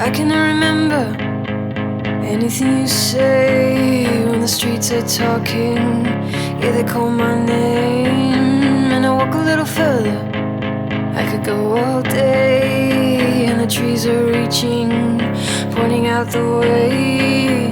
I cannot remember anything you say when the streets are talking. Yeah, they call my name, and I walk a little further. I could go all day, and the trees are reaching, pointing out the way.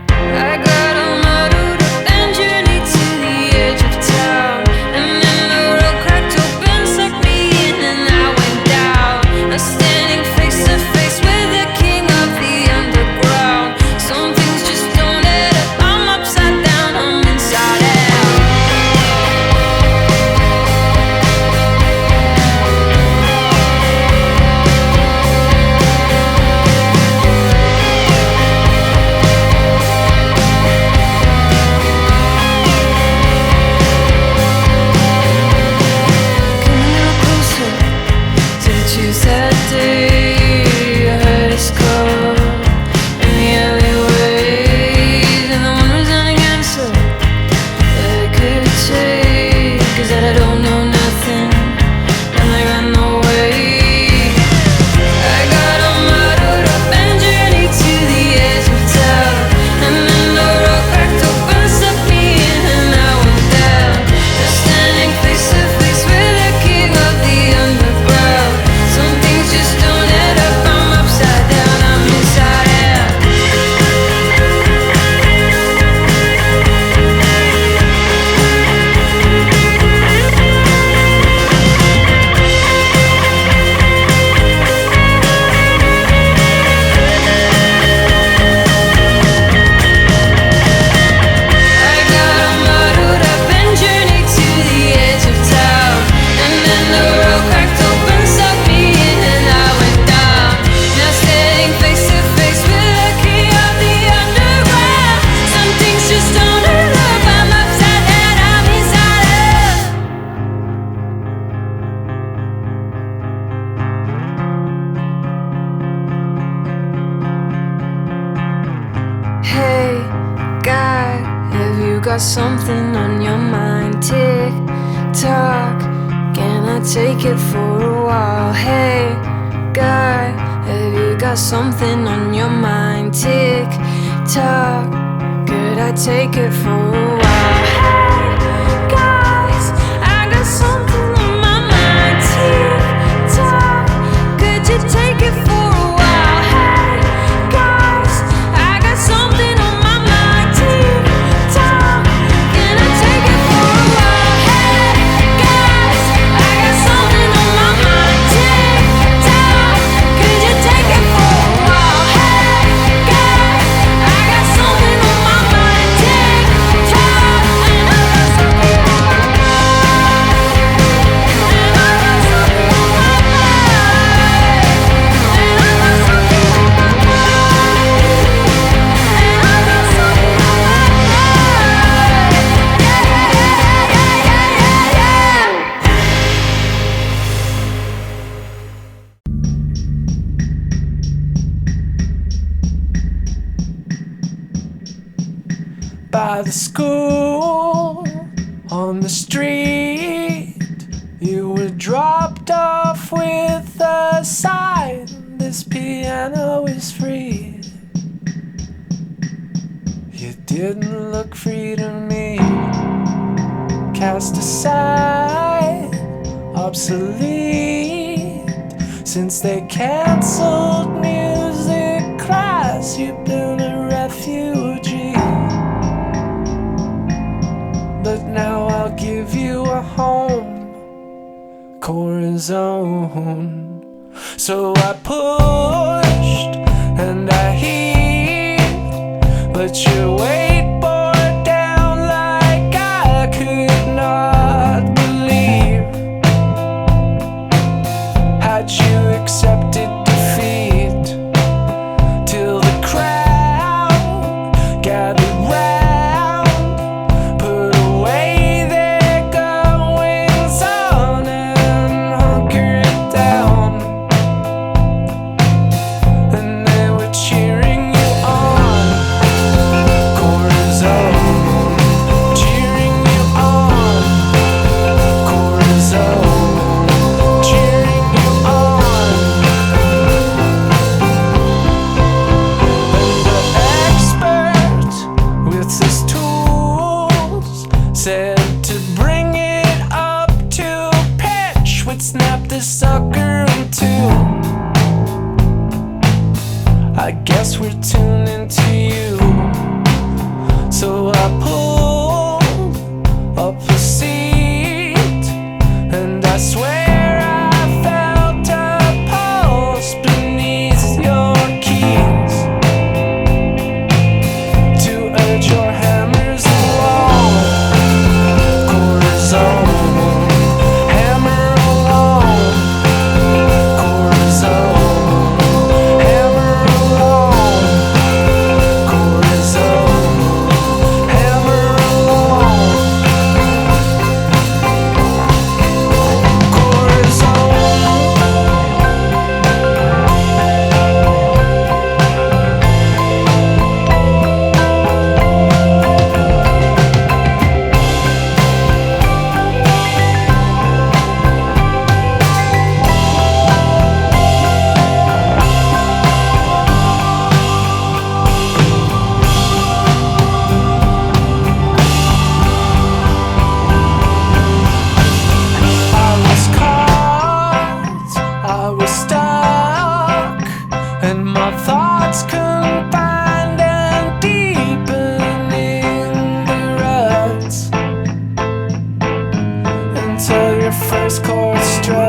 I got a muddled up and journeyed to the edge of town, and then the road cracked open, sucked me in, and I went down. I'm standing face to face with the king of the underground. Some things just don't add up. I'm upside down, I'm inside out. That day, I heard his call in the alleyways, and the one resounding answer that I could take is that I don't know nothing, and I got no way. I got all muddled up and journeyed to the edge of town, and then the road cracked open, sucked me in, and I went down. Just standing face to face with the king of the underground. Some things just don't add up. I'm upside down, I'm inside out. I got all muddled up and journeyed to the edge of town, and then the road cracked open, sucked me in, and I went down. Now standing face to face with the king of the underground. Some things just don't add up. I'm upside down, I'm inside out. Hey, guy, have you got something on your mind? Tick tock, can I take it for a while? Hey, guy, have you got something on your mind? Tick tock, could I take it for a while? Hey, guys, I got something on my mind. Tick tock, could you take it for a while? Hey, guys, I got something on my mind. Tick tock, can I take it for a while? Hey, guys, I got something on my mind. Tick tock, could you take it for a while? Hey, guys, I got something on my mind. Tick tock, and I got something on my mind. And I got something on my mind. And I got something on my mind. And I got something on my mind. By the school, on the street, you were dropped off with a sign, this piano is free. You didn't look free to me. Cast aside, obsolete, since they cancelled music class, you've been a refugee. But now I'll give you a home, Corazon. So I pushed and I heaved, but your weight bore down like I could not believe. Had you accepted defeat till the crowd gathered round, put away their goings on and hunkered down, and they were cheering you on. hearts were tuning to you. So I pulled up a seat, and I swear I felt a pulse beneath your keys to urge your hammers along. Corazon, hammer along. Corazon, hammer along. Corazon, hammer along. I was caught, I was stuck, and my thoughts confined and deepening the ruts until your first chord struck.